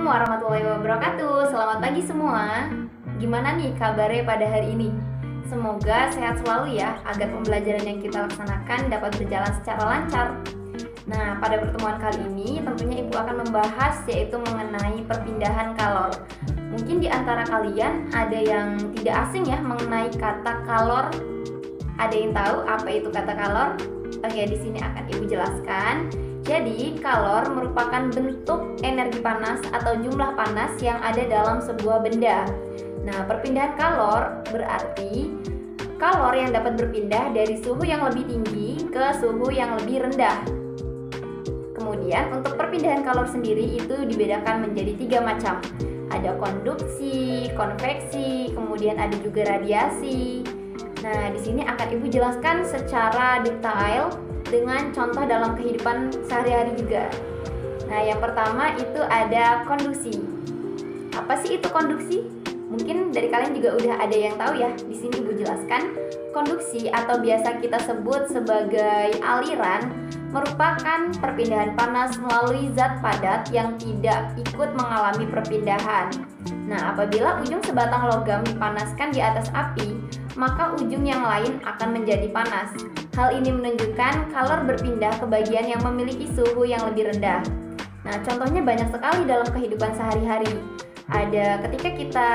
Assalamualaikum warahmatullahi wabarakatuh. Selamat pagi semua. Gimana nih kabarnya pada hari ini? Semoga sehat selalu ya, agar pembelajaran yang kita laksanakan dapat berjalan secara lancar. Nah, pada pertemuan kali ini tentunya Ibu akan membahas yaitu mengenai perpindahan kalor. Mungkin di antara kalian ada yang tidak asing ya mengenai kata kalor. Ada yang tahu apa itu kata kalor? Oke, di sini akan Ibu jelaskan. Jadi, kalor merupakan bentuk energi panas atau jumlah panas yang ada dalam sebuah benda. Nah, perpindahan kalor berarti kalor yang dapat berpindah dari suhu yang lebih tinggi ke suhu yang lebih rendah. Kemudian, untuk perpindahan kalor sendiri itu dibedakan menjadi 3 macam. Ada konduksi, konveksi, kemudian ada juga radiasi. Nah, di sini akan Ibu jelaskan secara detail dengan contoh dalam kehidupan sehari-hari juga. Nah, yang pertama itu ada konduksi. Apa sih itu konduksi? Mungkin dari kalian juga udah ada yang tahu ya. Di sini Ibu jelaskan, konduksi atau biasa kita sebut sebagai aliran merupakan perpindahan panas melalui zat padat yang tidak ikut mengalami perpindahan. Nah, apabila ujung sebatang logam dipanaskan di atas api, maka ujung yang lain akan menjadi panas. Hal ini menunjukkan kalor berpindah ke bagian yang memiliki suhu yang lebih rendah. Nah, contohnya banyak sekali dalam kehidupan sehari-hari. Ada ketika kita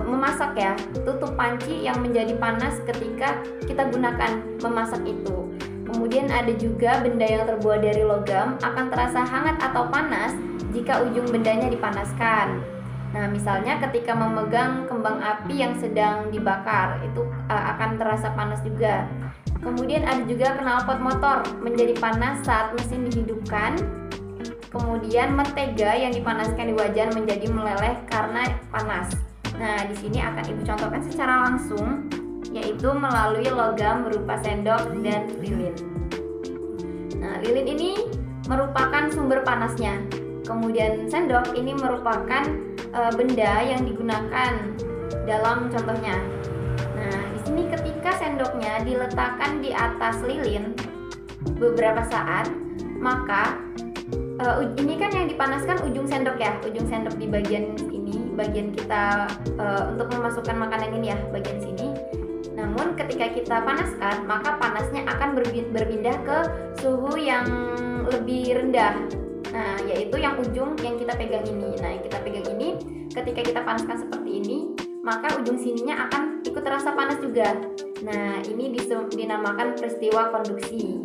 memasak ya, tutup panci yang menjadi panas ketika kita gunakan memasak itu. Kemudian ada juga benda yang terbuat dari logam akan terasa hangat atau panas jika ujung bendanya dipanaskan. Nah, misalnya ketika memegang kembang api yang sedang dibakar, itu akan terasa panas juga. Kemudian ada juga knalpot motor menjadi panas saat mesin dihidupkan. Kemudian mentega yang dipanaskan di wajan menjadi meleleh karena panas. Nah, di sini akan Ibu contohkan secara langsung, yaitu melalui logam berupa sendok dan lilin. Nah, lilin ini merupakan sumber panasnya. Kemudian sendok ini merupakan benda yang digunakan dalam contohnya. Nah, di sini ketika sendoknya diletakkan di atas lilin beberapa saat, maka ini kan yang dipanaskan ujung sendok ya, ujung sendok di bagian ini, bagian kita untuk memasukkan makanan ini ya, bagian sini. Namun ketika kita panaskan, maka panasnya akan berpindah ke suhu yang lebih rendah. Nah, yaitu yang ujung yang kita pegang ini. Nah, yang kita pegang ini, ketika kita panaskan seperti ini, maka ujung sininya akan ikut terasa panas juga. Nah, ini dinamakan peristiwa konduksi.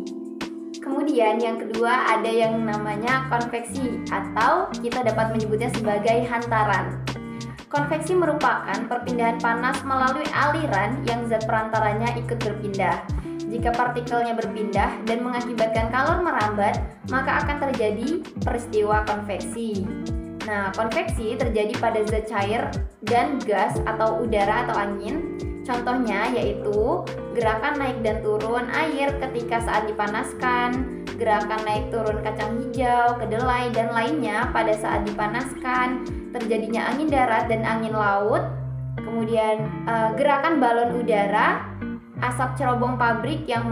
Kemudian yang kedua ada yang namanya konveksi, atau kita dapat menyebutnya sebagai hantaran. Konveksi merupakan perpindahan panas melalui aliran yang zat perantaranya ikut berpindah. Jika partikelnya berpindah dan mengakibatkan kalor merambat, maka akan terjadi peristiwa konveksi. Nah, konveksi terjadi pada zat cair dan gas atau udara atau angin. Contohnya yaitu gerakan naik dan turun air ketika saat dipanaskan, gerakan naik turun kacang hijau, kedelai, dan lainnya pada saat dipanaskan, terjadinya angin darat dan angin laut, kemudian gerakan balon udara, asap cerobong pabrik yang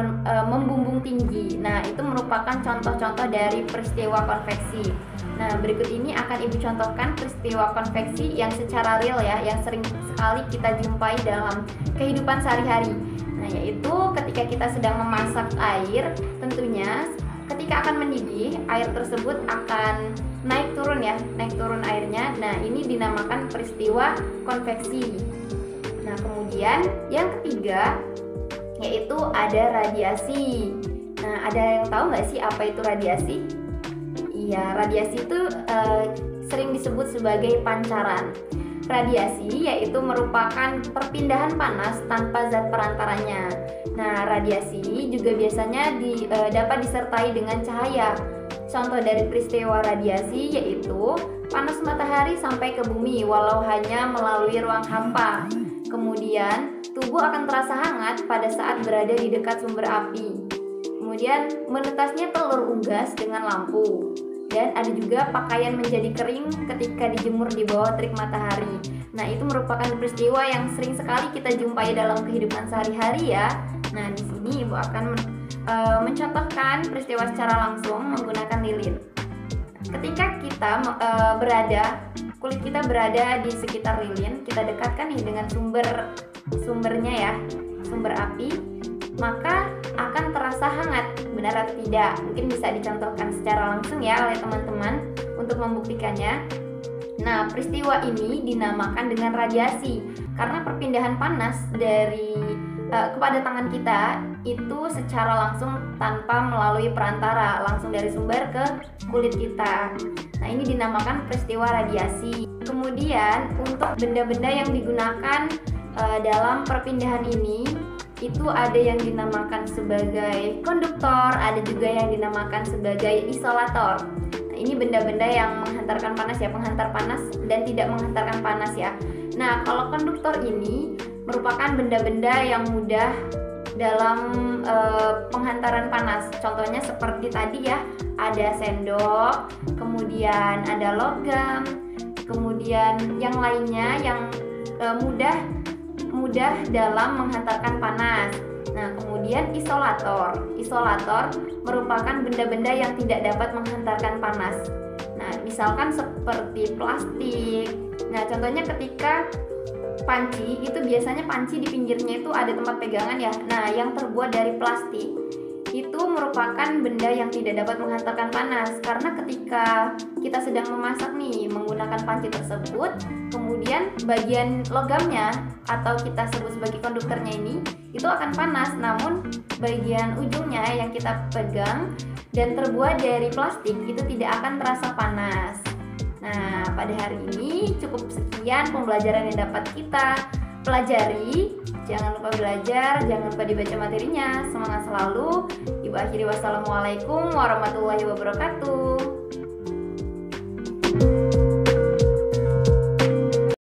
membumbung tinggi. Nah, itu merupakan contoh-contoh dari peristiwa konveksi. Nah, berikut ini akan Ibu contohkan peristiwa konveksi yang secara real ya, yang sering sekali kita jumpai dalam kehidupan sehari-hari. Nah, yaitu ketika kita sedang memasak air, tentunya ketika akan mendidih, air tersebut akan naik turun ya, naik turun airnya. Nah, ini dinamakan peristiwa konveksi. Nah, kemudian yang ketiga yaitu ada radiasi. Nah, ada yang tahu nggak sih apa itu radiasi? Iya, radiasi itu sering disebut sebagai pancaran. Radiasi yaitu merupakan perpindahan panas tanpa zat perantaranya. Nah, radiasi juga biasanya dapat disertai dengan cahaya. Contoh dari peristiwa radiasi yaitu panas matahari sampai ke bumi walau hanya melalui ruang hampa. Kemudian, tubuh akan terasa hangat pada saat berada di dekat sumber api. Kemudian, menetasnya telur unggas dengan lampu. Dan ada juga pakaian menjadi kering ketika dijemur di bawah terik matahari. Nah, itu merupakan peristiwa yang sering sekali kita jumpai dalam kehidupan sehari-hari ya. Nah, di sini Ibu akan mencontohkan peristiwa secara langsung menggunakan lilin. Ketika kita berada kulit kita berada di sekitar lilin, kita dekatkan nih dengan sumbernya ya, sumber api, maka akan terasa hangat. Benar atau tidak? Mungkin bisa dicontohkan secara langsung ya oleh teman-teman untuk membuktikannya. Nah, peristiwa ini dinamakan dengan radiasi karena perpindahan panas kepada tangan kita itu secara langsung tanpa melalui perantara, langsung dari sumber ke kulit kita. Nah, ini dinamakan peristiwa radiasi. Kemudian untuk benda-benda yang digunakan dalam perpindahan ini itu ada yang dinamakan sebagai konduktor, ada juga yang dinamakan sebagai isolator. Nah, ini benda-benda yang menghantarkan panas ya, penghantar panas dan tidak menghantarkan panas ya. Nah, kalau konduktor ini merupakan benda-benda yang mudah dalam penghantaran panas. Contohnya seperti tadi ya, ada sendok, kemudian ada logam, kemudian yang lainnya yang mudah dalam menghantarkan panas. Nah, kemudian isolator merupakan benda-benda yang tidak dapat menghantarkan panas. Nah, misalkan seperti plastik. Nah, contohnya ketika panci, itu biasanya panci di pinggirnya itu ada tempat pegangan ya. Nah, yang terbuat dari plastik itu merupakan benda yang tidak dapat menghantarkan panas, karena ketika kita sedang memasak nih menggunakan panci tersebut, kemudian bagian logamnya atau kita sebut sebagai konduktornya ini itu akan panas, namun bagian ujungnya yang kita pegang dan terbuat dari plastik itu tidak akan terasa panas. Nah, pada hari ini cukup sekian pembelajaran yang dapat kita pelajari. Jangan lupa belajar, jangan lupa dibaca materinya. Semangat selalu. Ibu akhiri wassalamualaikum warahmatullahi wabarakatuh.